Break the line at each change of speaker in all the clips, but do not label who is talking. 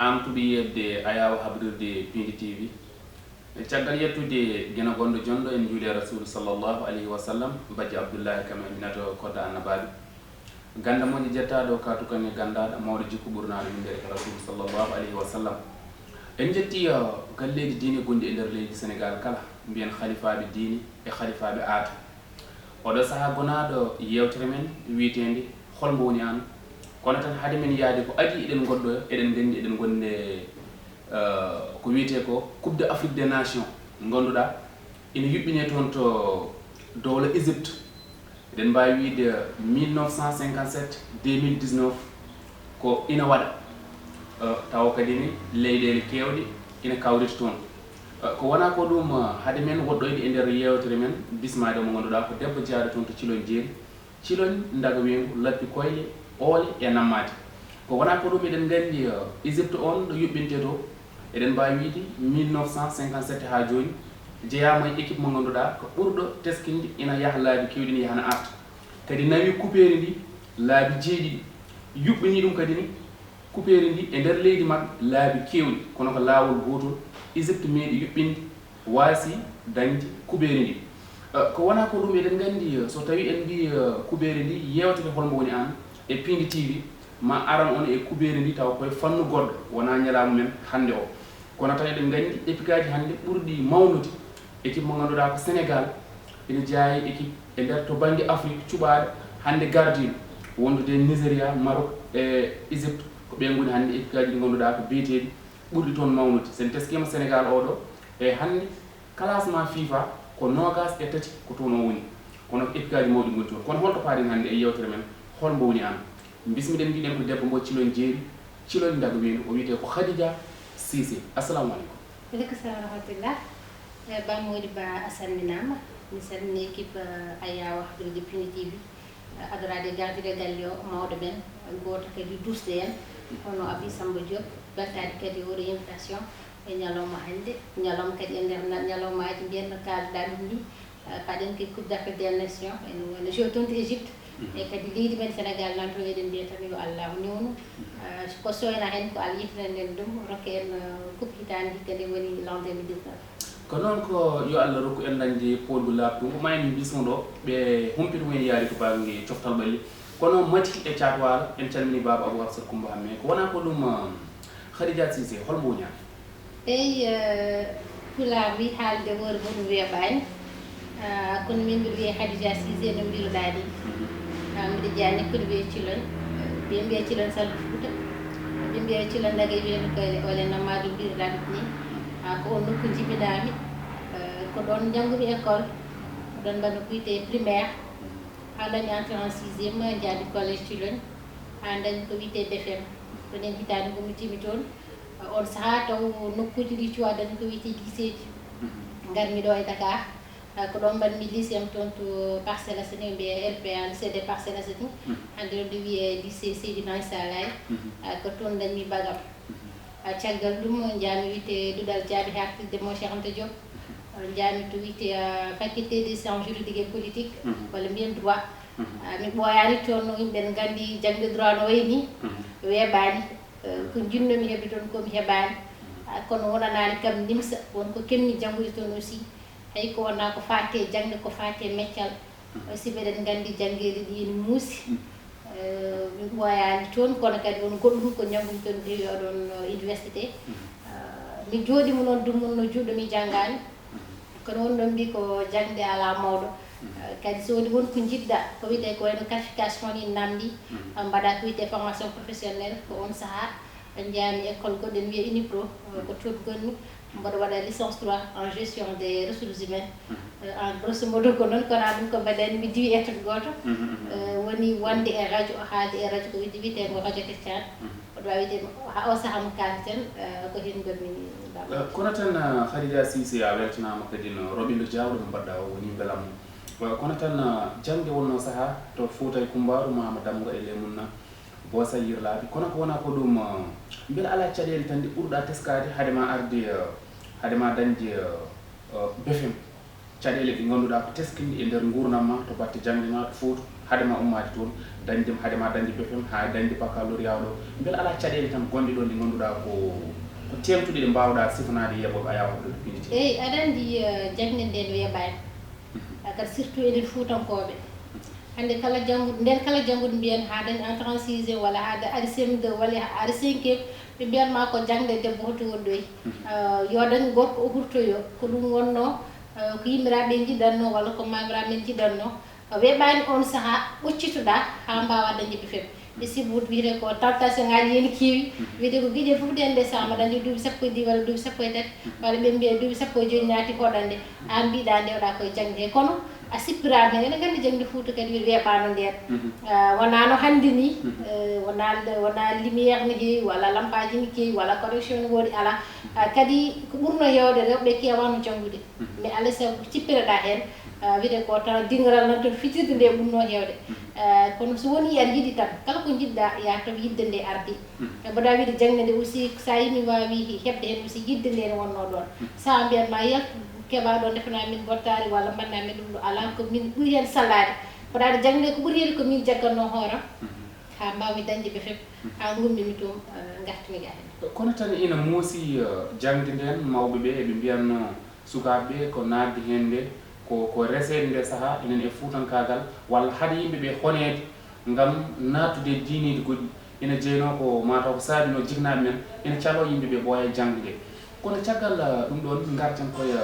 amtuɓe yebde ayawa habrirde Pindi TV caggal yettude gena gonɗo jonɗo en juuli rasulu sallllahu alayhi wa sallam bajji abdoullahi kam aminato kodda annabaɓe ganda moƴƴo jettaɗo ka tukane gandaɗo mawɗo jikku ɓurnaɗo min nder rasulu sallllahu alayhi wa sallam en jetti galleji diine gonɗi e nder leydi Sénégal kala mbiyen khalifaɓe diine e khalifaɓe aata oɗo saaha gonaɗo yewtere men wiyetede holmo woni an kono tan haade men yaade ko adi eɗen goɗɗo eɗen gandi eɗen gonde ko wiyete ko coupe de Afrique des nations gonduɗa ina yuɓɓine toon to dowla Égypte eɗen mbawi wiide 1957 2019 ko ina waɗa taw kadi ni leyɗele kewɗe ina kawrita toon ko wona ko ɗum haade men woɗɗoyde e nder yewtere men bismade mo ganduɗa ko debbo jeyaɗo toon to Thilogne Jeeri Thilogne daga wengu lappi koyle oole e nammade ko wona ko ɗum eɗen gandi Égypte on ɗo yuɓɓinte to eɗen mbawi wiide 1957 ha joni jeeyama e équipe mo ganduɗa ko ɓurɗo teskinde ina yaaha laabi kewɗi ni yahana arta kadi nawi couperi ndi laabi jeeɗiɗi yuɓɓini ɗum kadi ni couperi ndi e nder leydi mabɓe laabi kewɗi kono ko laawol gotol Égypte meeɗi yuɓɓinde waasi dañde couperi ndi ko wona ko ɗum eɗen gandi so tawi en mbi couperi ndi yewtere holmo woni an e Pindi TV ma aran on e couperi ndi taw koye fannu goɗɗo wona ñalama men hande o kono tan eɗen gandi équipe aji hande ɓurɗi mawnude équipe mo ganduɗa ko Sénégal ene jeeya équipe e nder to banggue Afrique cuɓaɗo hande gardiɗo wondude Nigéria Maroc e Égypte ko ɓen goni hande équipe aji ɗi ganduɗa ko biyeteɗi ɓurɗi toon mawnude sen teskima Sénégal oɗo e hande classement FIFA ko nogas e tati ko toon o woni kono équipe aji mawɗi goni toon kono holto paaɗen hande e yewtere men holmo woni an bismiɗen mbiɗen ko debbo mo Thilogne Jeeri Thilogne daga weyndu o wiyete ko Khadija Cissé assalamu aleykum.
Aleykum salam rahmatullah ba Modiba a salminama mi salmini équipe ayawa habrirde Pindi TV adorade gardude galle o mawɗo men goto kadi dusde en hono Abi Samba Diop beltade kadi oɗo invitation e ñalawma hande ñalawma kadi e nder ñalawmaji mbiyenno kalduɗa ɗum ni paɗen kadi coupe d'Afrique des nations ene joue toon to Égypte e kadi leydi men Sénégal nan to eɗen mbiya tan yo allahu newnu ko soyna hen ko Allah yitananden ɗum rokke en coupe hitande hikka nde woni l'an 2019
ko noon ko yo Allah rokku en dañde poolgu laaɓɗum ko maymi bismo ɗo ɓe humpita mumen yaari to banggue coftal ɓalli kono mati e caatwalo en calmini baba Abou Hafsat Coumba Hamme ko wona ko ɗum Khadija Cissé holmo woni an
eyi pulaar wi haalde hoore muɗum weeɓani kono min mbiɗa wiye Khadija Cissé no mbiruɗa ni mbiɗa jeeya nekkude wiye Thilogne ɓe mbiya Thilogne Saldu Fouta ɓe mbiya Thilogne daga wiyeno koyle ole namma ɗum mbiruɗa ɗum ni ko on nokku jibinami ko ɗon janggumi école ɗon mbanno ko wiyete primaire ha dañi entré en 6e jaadi collège Thilogne ha dañi ko wiyete BFM ɗon en hitande gommitimi toon on saaha taw nokkuji ɗi cuwa dañi ko wiyete lycée ji garmi ɗo e Dakar ko ɗon mbanmi lycée am toon to Parcelles Assainies mbiye LPA lycée des Parcelles Assainies hande ɗon ɗo wiye lycée Seydina Issa Laye ko toon dañmi bagam caggal ɗum jaami wiyete Doudal Diaby hartilde mo Cheikh Anta Diop jaami to wiyete faculté des sciences juridiques et politiques walla mbiyen droit mi ɓooyani toon no yimɓe gandi jangde droit no wayni weeɓani ko jinnomi heɓde toon komi heɓani kono wonanani kam nimsa wonko kemmi janngude toon aussi hay ko wona ko fate jangde ko fate meccal aussi mbeɗen gandi janggueɗe ɗi ne muusi mi ɓooyani toon kono kadi won goɗɗum ko janggumi toon dewi oɗon université mi jooɗimo noon dummunno juuɗo mi janggani kono won ɗon mbi ko jangde ala mawɗo kadi so woni wonko jiɗɗa ko wiyete ko wayno qualification ni namdi mbaɗa ko wiyete formation professionnelle ko on saaha jaami école goɗɗo en wiye UNIPRO ko toon gonmi mboɗo waɗa licence 3 en gestion des ressources humaines en grosso modo ko noon kono ɗum ko mbaɗani mi diwi étude goto woni wonde e radio haalde e radio ko wiyetego radio Kettian oɗo wawi wiyde o saaha mo kalten ko hen gonmi
kono tan Khadija Cissé a weltanama kadi no roɓindo jawɗo mo mbaɗɗa o woni beelam kono tan jangde wonno saaha to Fouta e Coumbaru Mahama Damga e Lemunna Bosa yirlaaɓe kono ko wona ko ɗum mbeɗa ala caɗele tan ɗe ɓurɗa teskade haadema arde haadema dañde BFM caɗele ɗe ngannduɗaa ko teskindi e ndeer nguurnam ma to batte jangde ma to fouto hade ma ummaade toon dañde hade ma dañde BFM haa dañde baccalauréat ɗo mbele alaa caɗeele tan gonɗe ɗon ɗe ngannduɗaa ko teemtuɗe ɗe mbawɗaa sifanaade yeɓoɓe a yawa habdude PDT.
eyi aɗa anndi jangde nden weeɓaani kadi surtout enen fuutankooɓe hannde kala jannguɗo nden kala jannguɗo mbiyen haa dañi entrant en sixiéme walla haa ari CM2 walla ari cinquiéme ɓe mbiyanma ko jangde debbo hoto wonɗoyi yo dañ gorko o hurtoyo ko ɗum wonno ko yimmiraaɓe jiɗatno walla ko mamiraɓe men jiɗatno weeɓani on saaha ɓoccitoɗa ha mbawa dañde BFM e sibu wiyete ko tentation ngaji yeni keewi wiyete ko guiƴe fof ɗen nde sama dañde duuɓi sappo e ɗi walla duuɓi sappo e tati walla ɓe mbiya duuɓi sappo e joyi naati hoɗande an mbiɗa ndewɗa koye jangde he kono a sippirama hen ene gandi jangde Fouta kadi weeɓano nden wonano hande ni wona lumiére ne heewi walla lampaji ne keewi walla connexion ne woodi ala kadi ko ɓurno hewde rewɓe kewano janggude mais alay saago cippireɗa hen wiyete ko tan dingiral nan toon fitirde nde ɓurno hewde kono so woni aɗa yiiɗi tan kala ko jiɗɗa yataw yidde nde ardi mboɗa wiide jangde nde aussi sa yimi wawi heɓde hen aussi yidde nde ne wonno ɗon sa mbiyanma yaltu keɓa ɗo defana min bottari walla mbanna min ɗum ɗo ala ko min ɓuuri hen sallade mboɗa jangde ko ɓuuri hen ko min jagganno hooram ha mbawmi dañde BFM ha gummimi toon gartimi ga hen
kono tan ina muusi jangde nden mawɓe ɓe eɓe mbiyanno sukaɓeɓe ko nadde hen nde ko resede nde saaha enen e fuutankagal walla haade yimɓeɓe honede ngam nattude diinide goɗɗi ina jeyno ko mataw ko saabino jignaɓe men ina calo yimɓeɓe ɓooya jangde nde kono caggal ɗum ɗon garten koye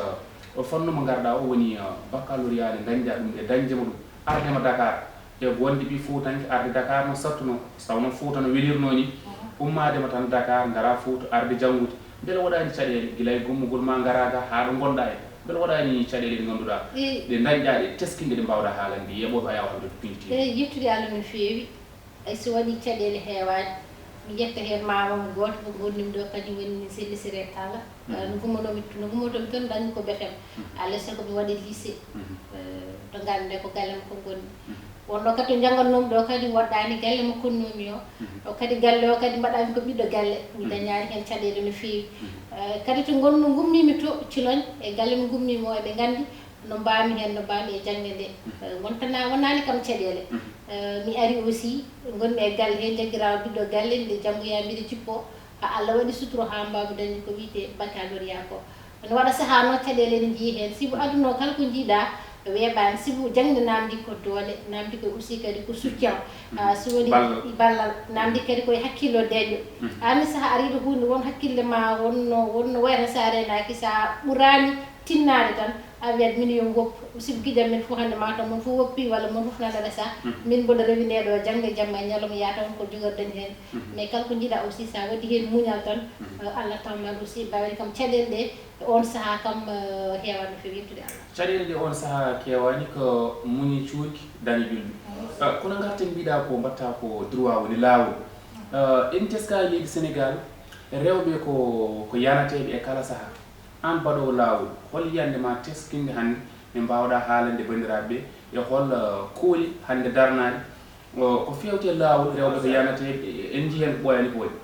fonno mo garɗa o woni baccalauréat nde dañɗa ɗum ɗe dañdema ɗum ardema Dakar e wonde ɓi fuutanke arde Dakar no sattuno sawno Fouta no welirno ni ummadema tan Dakar ngara Fouta arde janggude beele waɗani caɗele guila e gummugol ma garaga ha ɗo gonɗa e beele waɗani caɗele ɗe ngannduɗa ɗe dañɗa ɗe teskinde ɗe mbawɗa haalande yeɓoɓe a yawa habde PDT.
eyi yettude Allah no feewi ay so waɗi caɗele heewani mi ƴetta hen mamam goto ko gonnim ɗo kadi woni Selli Siré Talla no gummotomi toon dañi ko BFM alay sago mi waɗi lycée to ngarde ko galle makko gonni wonno kadi to janggannomi ɗo kadi woɗɗani galle mo konnomi o kadi galle o kadi mbaɗami ko ɓiɗɗo galle mi dañani hen caɗele no feewi kadi to gonno gummimi to Thilogne e galle mo gummimi o eɓe gandi no mbami hen no mbami e jangde nde wonani kam caɗele mi ari aussi gonmi e galle he jagguirawo ɓiɗɗo galle nde janggoya mbiɗa jippo ha Allah waɗi suturo ha mbawmi dañi ko wiyete baccalauréat ko no waɗa saaha no caɗele ne jii hen sibu aduna o kala ko jiiɗa weeɓani sibu jangde namdi ko doole namdi ko aussi kadi ko soutien so woni ballal namdi kadi koye hakkillo deƴƴo anni saaha ariɗo hunde won hakkille ma wonno wayata sa renaki sa ɓurani tinnade tan a wiyat min yo goppu sibu guiƴam men fof hande mataw mon fof woppi walla mon fof nana resa min mboɗo rewi ndeɗo jangde jamma e ñalawma yata on ko jogorɗen hen mais kala ko jiiɗa aussi sa waɗi hen muñal tan Allah tawman aussi mbawani kam caɗele ɗe on saaha kam heewani no fewi yettude Allah
caɗele ɗe on saaha kewani ko muñi cuuki dañi ɓilɗum kono garten mbiɗa ko mbatta ko droit woni lawol en teska leydi Sénégal rewɓe ko yanateɓe e kala saaha an mbaɗowo lawol hol yiyande ma teskinde hande ɓe mbawɗa haalande bandiraɓe e hol kooli hande darnade ko fewte lawol rewɓe ko yanateɓe en jii hen ko ɓoyani ko waɗi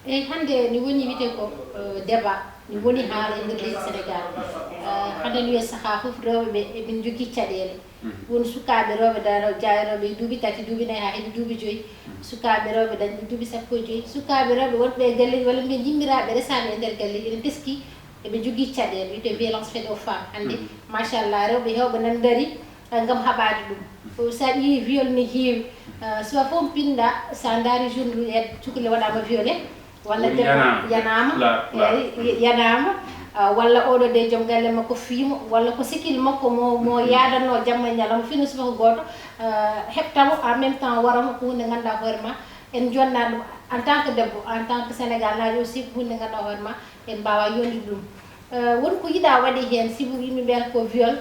eyi hande ni woni wiyete ko débat ni woni haala e nder leydi Sénégal hande ni wiye saaha foof rewɓeɓe eɓen jogui caɗele woni sukaɓe rewɓe jayroɓe duuɓi tati duuɓi nayyi ha heeɓi duuɓi joyyi sukaɓe rewɓe dañɓe duuɓi sappo e joyyi sukaɓe rewɓe wonɓe e galleji walla mbiyen yimmiraɓe resaɓe e nder galleji ene teski eɓe jogui caɗele wiyete violence faite aux femmes hande machallah rewɓe hewɓe nan daari gam haɓade ɗum sa ƴeewi viol ne heewi suwa fof pinɗa sa daari journée aide cukalel waɗama violé walla debbo yanama walla oɗo de joom galle makko fiimo walla ko sikil makko mo yadanno jamma e ñalawma fino subaka goto heɓtamo en même temps waramo ko hunde ganduɗa hoore ma en jonna ɗum en tant que debbo en tant que Sénégal naji aussi ko hunde ganduɗa hoore ma en mbawa yondude ɗum wonko yiiɗa waɗi hen sibu yimɓe mbiyata ko viol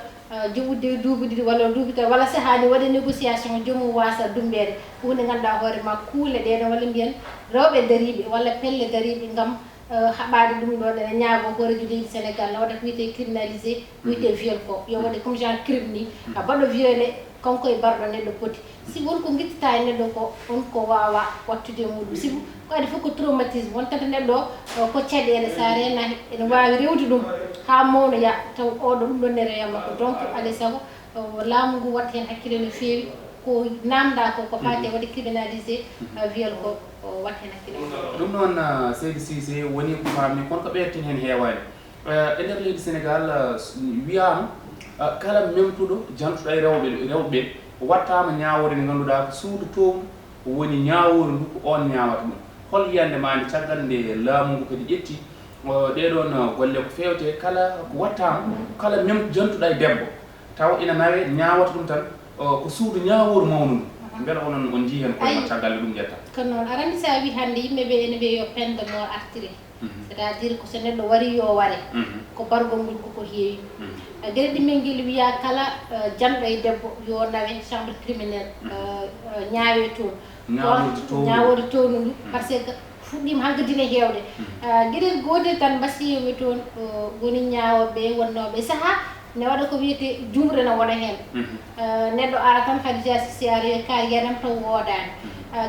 joɓude duuɓi ɗiɗi walla duuɓi tati walla sahani waɗe négociation jomum wasa dumbede ko hunde ganduɗa hoore ma kuule ɗeɗo walla mbiyen rewɓe dariɓe walla pelle dariɓe gam haɓade ɗum ɗo ɗene ñaago hoore leydi Sénégal no waɗa ko wiyete criminalisé wiyete viol ko yo waɗe comme genre crime ni a baɗo violé konko e barɗo neɗɗo poti si wonko guittata e neɗɗo ko on ko wawa wattude e muɗum si ko adi fof ko traumatisme won tata neɗɗo ko caɗele sa rena ene wawi rewde ɗum ha mawno ya taw oɗo ɗum ɗon ne reya makko donc alay saago laamu ngu watta hen hakkille no fewi ko namda ko fate waɗi criminalisé viol ko watta hen hakkille
ɗum noon Seydi Cissé woni ko famni kono ko ɓeyten hen heewani e nder leydi Sénégal wiyama kala memtuɗo jantuɗo e rewɓe wattama ñawore nde ganduɗa ko suudu toom woni ñawore ndu ko on ñawata ɗum hol yiyande ma nde caggal nde laamu ngu kadi ƴetti ɗeɗon golle ko fewte kala ko wattama kala mem jantuɗa e debbo taw ina nawe ñawata ɗum tan ko suudu ñaworu mawnu ndu beele onon on jii hen kono caggal ɗum ƴetta
ko noon arani sa wi hande yimɓeɓe ene wiya yo peine de mort artiré c'est à dire ko so neɗɗo wari yo ware ko bargol ngol koko heewi gueɗe ɗimel guel wiya kala janɗo e debbo yo nawe chambre criminel ñaawe toon ñawode townu ndu par ce que fuɗɗima hankkadine hewde gueɗel gotel tan mbasiyomi toon woni ñawoɓe wonnoɓe saaha ne waɗa ko wiyete jumre ne wona hen neɗɗo ara tan Khadija Cissé ari yo kaari yanam taw woodani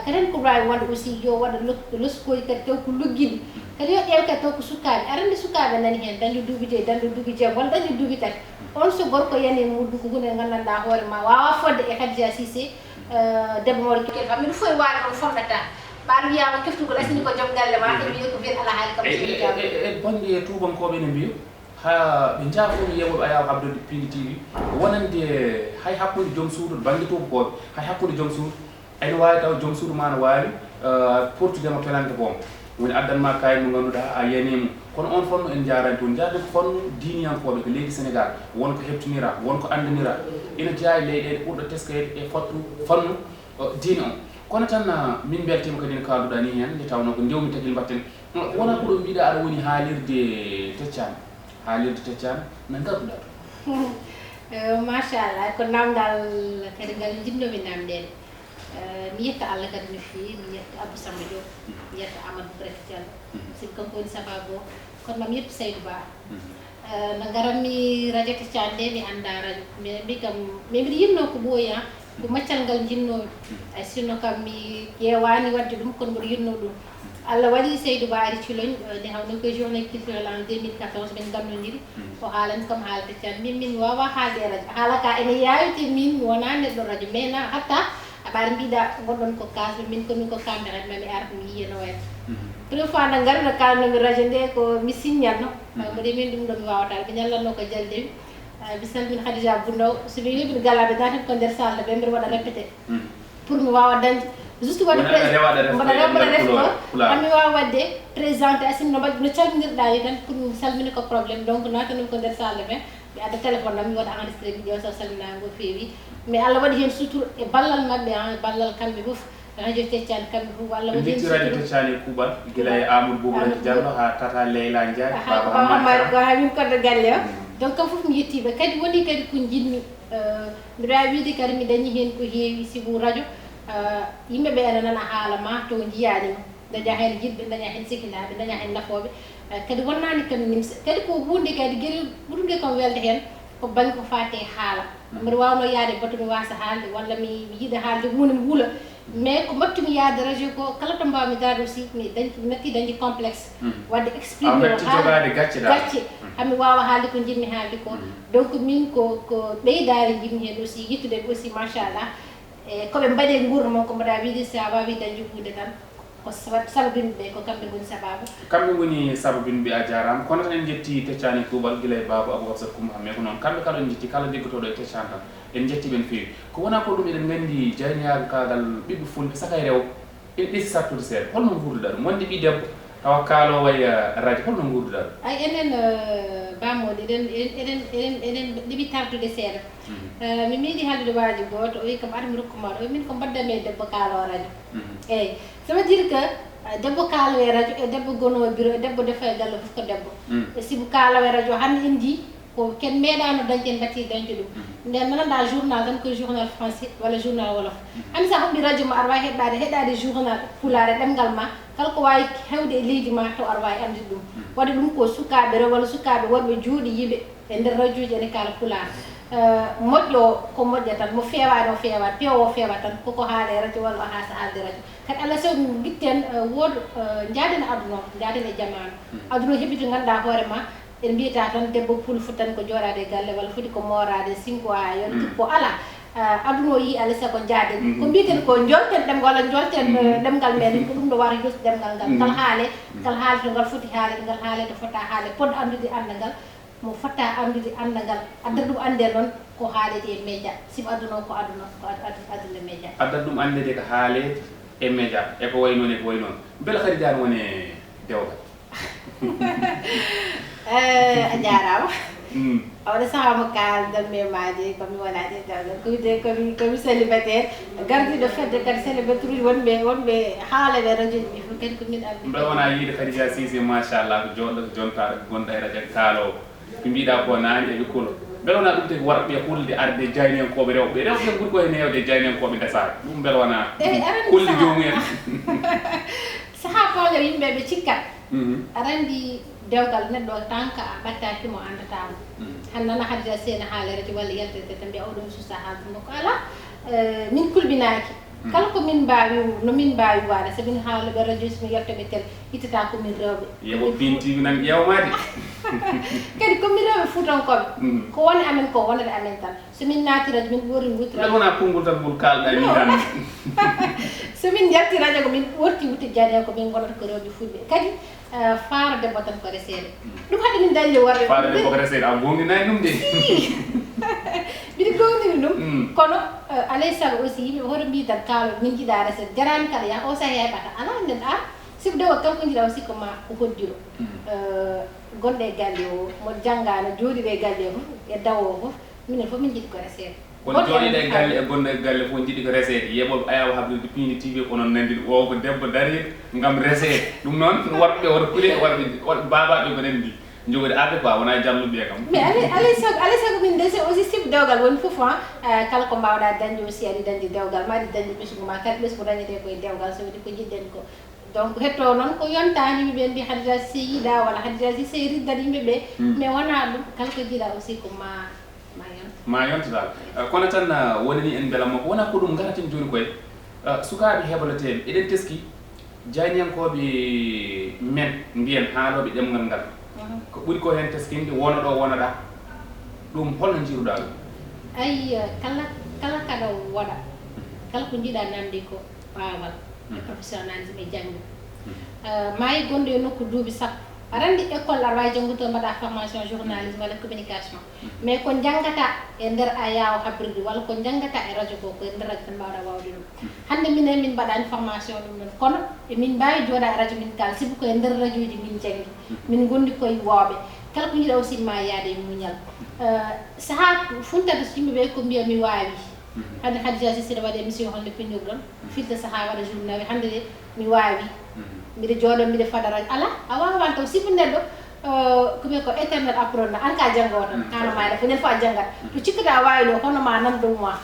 kadi ko wawi wonde aussi yo waɗa loskoji kadi taw ko lugguiɗi kadi yo ƴeew kadi taw ko sukaɓe arande sukaɓe nani hen dañde duuɓi joyyi dañde duuɓi jeegom walla dañde duuɓi tati on so gorko yani muɗum ko hunde gandanɗa hoore ma wawa fodde e Khadija Cissé debbo mawɗo keel fam miɗo fof e waade on fomɗata ɓaɗo wiyama keftugol asini ko joom galle ma e wiye ko wiyet ala haali kam
e bonde tubankoɓe ne mbiya ha ɓe jaafomi yewoɓe ayaw habdude Pindi TV wonande hay hakkude joom suudu banggue tubakoɓe hay hakkude joom suudu ene wawi taw joom suudu ma ne wawi portudema pelante boom woni addanma kayi mo ganduɗa a yanimo kono on fonno en jarani toon jarde ko fonno diniyankoɓe ko leydi Sénégal wonko heptinira wonko andanira ina jeeya e leyɗele ɓurɗo teskede e fottu fannu diine on kono tan min beltima kadi no kalduɗa ni hen nde tawno ko ndewmi tagui mbatten wona ko ɗo mbiɗa aɗa woni haalirde teccani no garduɗa
to machallah ko namdal kadi ngal jinnomi namdede mi yetta Allah kadi no fewi mi yetta Abou Samba Diop mi yetta Amadou Brek Diallo sibi kanko woni sababu o kono mami yettu Saydou Ba no garanmi radio Teccane nde mi anda radio mbi kam mais mbiɗa yinno ko ɓooyi ko maccal ngal jinnomi ay sinno kam mi ƴeewani wadde ɗum kono mbiɗa yinno ɗum Allah waɗi Saydou Ba ari Thilogne nde hawno koye journée culturelle en 2014 min gandodiri o haalani kam haala Teccane min wawa haalde e radio haala ka ene yawite min mi wona neɗɗo radio mais na hatta aɓaɗa mbiɗa goɗɗon ko kasɓe min komin ko kamɓe tan mami ara mi yiya no wayata première fois nde ngari no kalnomi radio nde ko mi signalno mboɗe min ɗum ɗo mi wawata ɓe ñallatno ko jaldewi mi salmini Khadija Boundaw somi wi mbiɗa galaɓe datan ko nder salle ɓe mbiɗa waɗa répété pour mi wawa dañde juste waɗi mbaɗa ref ɗo hami wawa wadde présenté asimi no calminirɗa ni tan pour mi salmini ko probléme donc natanumi ko nder salle ɓe mi adda téléphone am mi waɗa enregistré mi ƴeewa so salminago feewi mais Allah waɗi hen sutur e ballal mabɓe ballal kamɓe foof radio Teccane kamɓe fof Allah waɗi hen
radio Teccane e kuuɓal guila e Amadou Boubacar Diallo ha Tata Leyla Ndiaye
Baba Hamad ko ha min koddo galle o donc kam foof mi yettiɓe kadi woni kadi ko jinmi mbiɗa wawi wiide kadi mi dañi hen ko heewi sibu radio yimɓeɓe ene nana haala ma to jiyanima daña hen jiɗɓe daña hen sikilaɓe daña hen nafoɓe kadi wonnani kam nimsa kadi ko hunde kadi gueɗe ɓurɗe kam welde hen ko banggue ko fate haala mbiɗa wawno yaade bato mi wasa haalde walla mi yiiɗa haalde hunde mi huula mais ko mbattumi yaade radio ko kala to mbawmi darde aussi mi natti dañde complexe wadde exprime gacce hami wawa haalde ko jinmi haalde ko donc min ko ɓeydare jinmi hen aussi yittude ɓe aussi machallah e koɓe mbaɗe gurdam ko mbaɗa wiide sa wawi dañde hunde tan ko sababinɓe ko kamɓe goni sababu
kamɓe goni sababinɓe a jarama kono tan en jetti Teccane e kuuɓal guila e Babou Aboubacar Coumba Hamme ko noon kamɓe kala en jetti kala jeggotoɗo e Teccane tan en jetti ɓen fewi ko wona ko ɗum eɗen gandi jayniyaɓe kagal ɓiɓɓe fulɓe saka e rew en ɗesi sattude seeɗa holno gurduɗa ɗum wonde ɓi debbo tawa kaalowo e radio holno gurduɗa ɗum
ay enen bamoɗe eɗen ɗeɓi tardude seeɗa mi meeɗi haaldude waaji goto o wi kam aɗa mi rokkuma ɗo min ko mbaddami e debbo kaalowo radio eyyi ça veut dire que debbo kaalowo e radio e debbo gonowo bureau e debbo defa e galle fof ko debbo e sibu kaalowo e radio hande en jii ko ken meeɗano dañten batti dañde ɗum nden nananda journal tan koye journal français walla journal wolof hande sa hoɓɓi radio ma aɗa wawi heɗɗade journal pulaar e ɗemgal ma kala ko wawi hewde e leydi ma taw aɗa wawi andude ɗum waɗa ɗum ko sukaɓe rew walla sukaɓe wonɓe juuɗe yiiɓe e nder radio ji ene kala pulaar moƴƴo ko moƴƴa tan mo fewani o fewani peewo o fewa tan koko haale radio walla o haasa haalde radio kadi alay so guitten wooda jaaden aduna o jaaden e jamanu aduna o heeɓi to ganduɗa hoore ma en mbiyata tan debbo pul futtan ko joɗade e galle walla foti ko morade 5 a yon jippo ala aduna o yi alay sago jaaden ko mbiyeten ko jolten ɗemgal walla jolten ɗemgal meɗen ko ɗum ɗo wara yosti ɗemgal ngal kal haale to ngal foti haalede ngal haale to fota haale pod andude andagal mo fota andude andagal addata ɗum ande noon ko haalede e média simo aduna o ko aduna média
addata ɗum andede ko haalede e média e ko way noon e ko way noon beele Khady Diané woni dewgal
a jarama oɗo saaha mo kaldan memaji komi wonade dewgal komi célibataire gardiɗo fedde kadi célibataire wonɓe haalaɓe radio ji ɗi fof kadi komin ardi
mbeɗa wona yiide Khadija Cissé machallah ko joɗɗo jontaɗo gonɗo e radio kaalowo ko mbiɗa ko nani e wikkolo mbeɗa wona ɗum tagi worɓe hulde arde jaynenkoɓe rewɓe ɓuuri koye newde jaynenkoɓe ndesade ɗum mbeɗa wona hulde jomumen
saaha koƴo yimɓeɓe cikkat aɗa andi dewgal neɗɗo tant que a ɓattakimo andatamo han nana Khadija Sene haale radio walla yaltete tan mbiya oɗo susa haaldumo ko ala min kulɓinaki kala ko min mbawi no min mbawi waade so min haaloɓe radio somi yettoɓe tel ittata komin rewɓe
yeɓo pintiɓe nan ƴewmade
kadi komin rewɓe fuutankoɓe ko woni amen ko wonata amen tan somin naati radio min ɓori wutti radio
wona konngol tan ngol kalɗa ni tan
somin jalti radio ko min ɓorti wutti jaade ko min gonata ko rewɓe fulɓe kadi faara debbo tan ko resede ɗum haɗi min dañde worɓe
faara debbo ko resede a gonɗinayi ɗum de
mbiɗa gowdini ɗum kono alay saago aussi yimɓe hoto mbi tan kaalo min jiiɗa resede jarani kala yaha o saha heɓata ala nden a siko dewo kanko jiiɗa o sikko ma ko hoddiro gonɗo e galle o mo janggano jooɗiɗo e galle o fof e dawo o fof minen fof min jiiɗi ko resede
kono jooɗiɗo e galle e gonɗo e galle fof jiiɗi ko resede yeɓoɓe ayawa habdude Pindi TV kono nandi o ko debbo dariɗo gam resede ɗum noon worɓe woto kuule worɓe babaɓe ko nandi jogori arde quoi wona jalluɓe kam
mais alay sago min dese aussi sif dewgal woni foof kala ko mbawɗa dañde aussi aɗi dañde dewgal ma aɗi dañde ɓesgu ma kadi ɓesgu dañete koye dewgal so waɗi ko jiɗɗen ko donc hetto noon ko yontani yimɓeɓe mbi Khadija Cissé yiiɗa walla Khadija Cissé riddat yimɓeɓe mais wona ɗum kala ko jiiɗa aussi ko ma
yontoɗa kono tan woni ni en beelamma ko wona ko ɗum garaten joni koye sukaɓe heɓaleteɓe eɗen teski jayniyankoɓe men mbiyen haaloɓe ɗemgal ngal ko ɓuuri ko hen teskinde wona ɗo wonoɗa ɗum holno jiiruɗa ɗum
ayi kala kaɗa waɗa kala ko jiiɗa nande ko waawal e professionnalisme e jangde maayi gonɗo e nokku duuɓi sappo aɗa andi école aɗa wawi janggude mbaɗa formation journalisme walla communication mais ko jangata e nder a yaw habrirde walla ko jangata e radio ko koye nder radio tan mbawɗa wawde ɗum hande minen min mbaɗani formation ɗum ɗon kono emin mbawi jooɗa e radio min kala sibu koye nder radio ji min janggi min gondi koye wooɓe kala ko jiiɗa aussi ma yaade e muñal saaha funtata so yimɓeɓe ko mbiya mi wawi hande Khadija Cissé waɗi émission holno pinirɗon filde saaha waɗa journal hande de mi wawi mbiɗa jooɗo mbiɗa fada radio ala a wawan taw sibu neɗɗo koɓe ko éternel apprenant an ka janggowo tan kanoma fo nen fo a janggat to cikkata wawi ɗo hono ma nan dow ma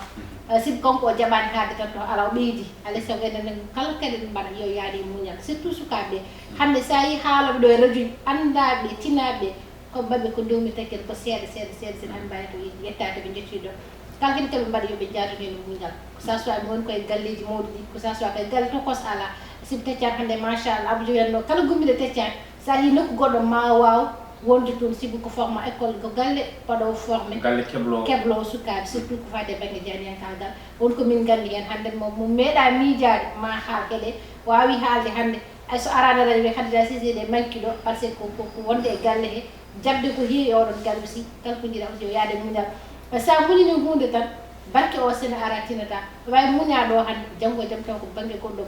sibu kanko o jaɓani haade tan to ala o ɓeydi alay sago enen kala kadi ɗum mbaɗa yo yaade e muñal surtout sukaɓe hande sa yi haaloɓe ɗo e radio ji andaɓe tinaɓe comme mbaɓe ko ndewmi takken ko seeɗa seeɗa han mbawi to yettade ɓe jettiɗo kala hen kaɓe mbaɗa yoɓe jaadude e muñal ko ça soit mi woni koye galleji mawɗi ɗi ko ça soit koye galle tokos ala sibu teccani hande machallah abou joyanno kala gummiɗo teccani sa yi nokku goɗɗo ma waw wonde toon sibu ko forma école ko galle paɗowo formé
galle
keblowo sukaɓe surtout ko fade banggue janiyankalgal wonko min gandi hen hande mo meeɗa miijade ma haal heɗe wawi haalde hande so arano radio ɓe Khadija Cissé ɗe manki ɗo par ce que ko wonde e galle he jabde ko heewi oɗon galle aussi kala ko jiiɗa aussi yo yaade muñal sa muñini hunde tan barke o sene ara tinata wawi muñaɗo hande janggo jaam taw ko banggue goɗɗo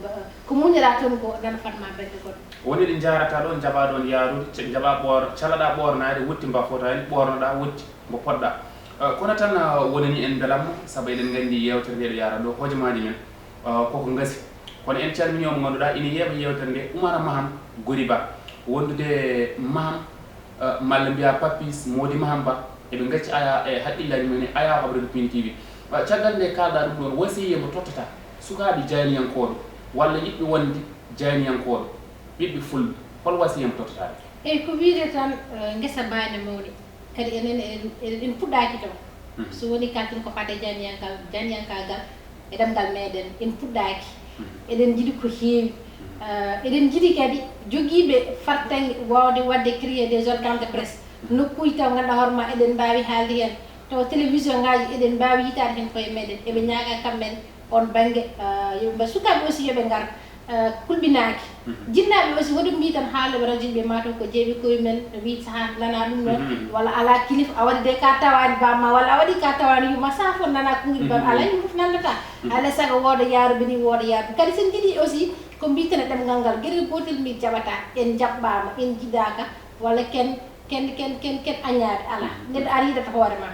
ko muñira toon ko nana fatma banggue goɗɗo
woni ɗi jarata ɗon jaɓa ɗon yaarude jaɓa ɓooro calaɗa ɓornade wotti mba fotani ɓornoɗa wotti mbo poɗɗa kono tan woni ni en beelamma saabu eɗen gandi yewtere nde ɗo yara ɗo hojomaji men koko gasi kono en calmini omo ganduɗa ina yeeɓa yewtere nde Oumar Maham Gori Ba wondude Maham malla mbiya Papis Mody Maham Ba eɓe gacci aya e haqqillaji mumen aya habrede Pini TV caggal nde kalɗa ɗum ɗon wasiye mo tottata sukaɓe jayniyankoɓe walla yiɓɓe wonde jayniyankoɓe ɓiɓɓe fulɓe hol wasiye mo tottata
eyyi ko wiide tan guesa bane mawni kadi enen en puɗɗaki to so woni kalten ko fate janiyankagal e ɗemgal meɗen en puɗɗaki eɗen jiiɗi ko heewi eɗen jiiɗi kadi joguiɓe fartangue wawde wadde créer des organes de presse nokkuji taw ganduɗa hoorema eɗen mbawi haalde hen taw télévision ngaji eɗen mbawi yitade hen koye meɗen eɓe ñaaga kamɓen on banggue yoɓe sukaɓe aussi yoɓe gar kulɓinaki jinnaɓe aussi hoɗum mbi tan haalɓe radio ɓe mataw ko jeeɓi koye men wi saha nana ɗum ɗon walla ala kilifa a waɗi de ka tawani bamma walla a waɗi ka tawani yuma sa fo nana kuuɗi bam ala yum fof nandata alay saago wooda yaaruɓe ni wooda yaaruɓe kadi sen jiiɗi aussi ko mbitene ɗemgal ngal gueɗel gotel mi jaɓata en jaɓɓama en jiɗaka walla ken añaade ala neɗɗo ar yiɗata hoorema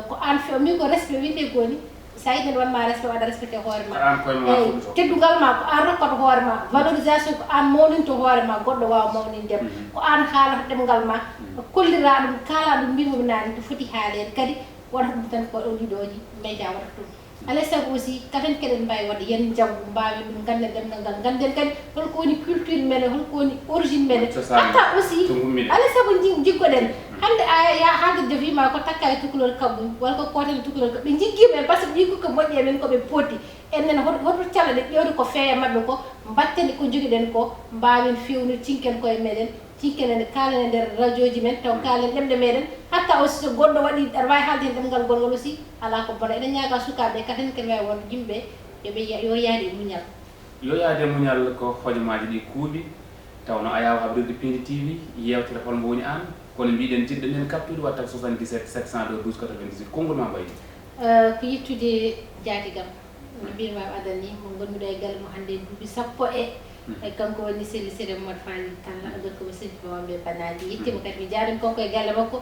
ko an few min ko respect winde koni sa yiɗi neɗɗo wanma respect waɗa respecté hoorema eyyi teddugal ma ko an rokkata hoorema valorisation ko an mawninto hoorema goɗɗo wawa mawnindema ko an haalata ɗemgal ma kollira ɗum kala ɗum mbimomi nani to foti haalede kadi wonata ɗum tan ko ɗo ɗiɗoji meyda waɗata ɗum alay saago aussi katen keɗen mbawi wadde yen janggo mbawi ɗum ganden ɗemgal ngal ganden kadi holko woni culture meɗen holko woni origine meɗen hatta aussi alay saago jiggoɗen hande ya haalde jo wima ko takka e tukulor kaɓum walla ko kotene tukulor ka ɓe jigguiɓe par ce que ɓi ko moƴƴi men koɓe pooti enen hoto caloɗe ƴewde ko feeya mabɓe ko batten ko joguiɗen ko mbawin fewnu tinken koye meɗen tinken kalen e nder radio ji men taw kalen ɗemɗe meɗen hatta aussi so goɗɗo waɗi aɗa wawi haalde hen ɗemgal gongal aussi ala ko bona eɗen ñaaga sukaɓe katen ken wawi wonde yimɓe yo yaade muñal
yo yaade muñal ko hojomaji ɗi kuuɓi tawno a yawa habrude Pini TV yewtere holmo woni an kono mbiɗen jiɗɗo nen captude watta 77 702 12 98 konngol ma mbayni
ko yettude jaatigam no mbiyatma adani mo gonmiɗo e galle mo hannde duuɓi sappo e kanko woni seli Modou Faly Talla gorko mo sedi mawɓe banaji yettima kadi mi jaarimi kanko e galle makko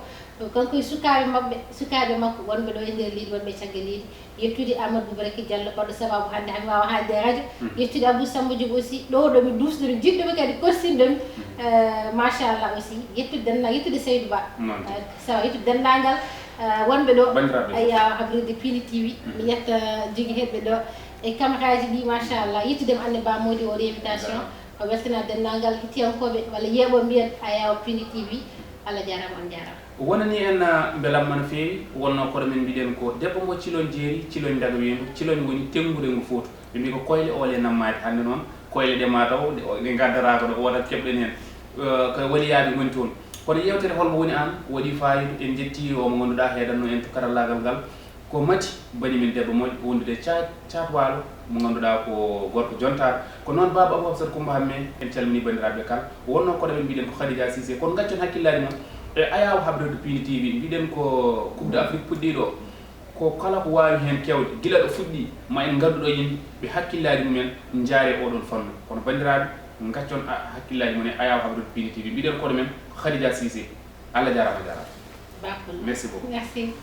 kanko e sukaɓe makko wonɓe ɗo e nder leydi wonɓe caggal leydi yettude Amadou Boubaraki Diallo baɗɗo sababu hannde hami wawa haalde e radio yettude Abou Samba Diop aussi ɗo ɗomi dusɗomi jiɗɗomi kadi kostinɗomi machallah aussi yettude Seydou Ba sawa yettude dendagal wonɓe ɗo aya habrude Pini TV mi yetta jogui heɓɓe ɗo e cameraji ɗi machallah yettudema Anne Ba Mody o invitation o weltanade dendagal hettiyankoɓe walla yeeɓo mbiyen a yawa Pini TV Allah jarama on jarama
wonani en beelamma no feewi wonno koɗo men mbiɗen ko debbo mo cilon jeeri cilon daga weyndu cilon woni temmude ngu footu ɓe mbi ko koyle ole nammade hannde noon koyle ɗe mataw ɗe gaddarako ɗo wodat keɓɗen hen ko waliyade goni toon kono yewtere holmo woni an waɗi fayidu en jetti o mo ganduɗa heedanno en to karallagal ngal ko mati bani min debbo moƴƴo wondude caat waalo mo ganduɗa ko gorko jontar ko noon baba Abou Hafsat Coumba Hamme en calmini bandiraɓe kala wonno koɗo men mbiɗen ko Khadija Cissé kono gaccon hakkillaji moon e ayawa habrude Pini TV mbiɗen ko coupe d'Afrique puɗɗiɗo ko kala ko wawi hen kewde gila ɗo fuɗɗi ma en ganduɗo yimɓe ɓe hakkillaji mumen jaare oɗon fannu kono bandiraɓe gaccon hakkillaji mon e ayawa habrude Pini TV mbiɗen koɗo men ko Khadija Cissé Allah jarama jarama
merci beaucoup merci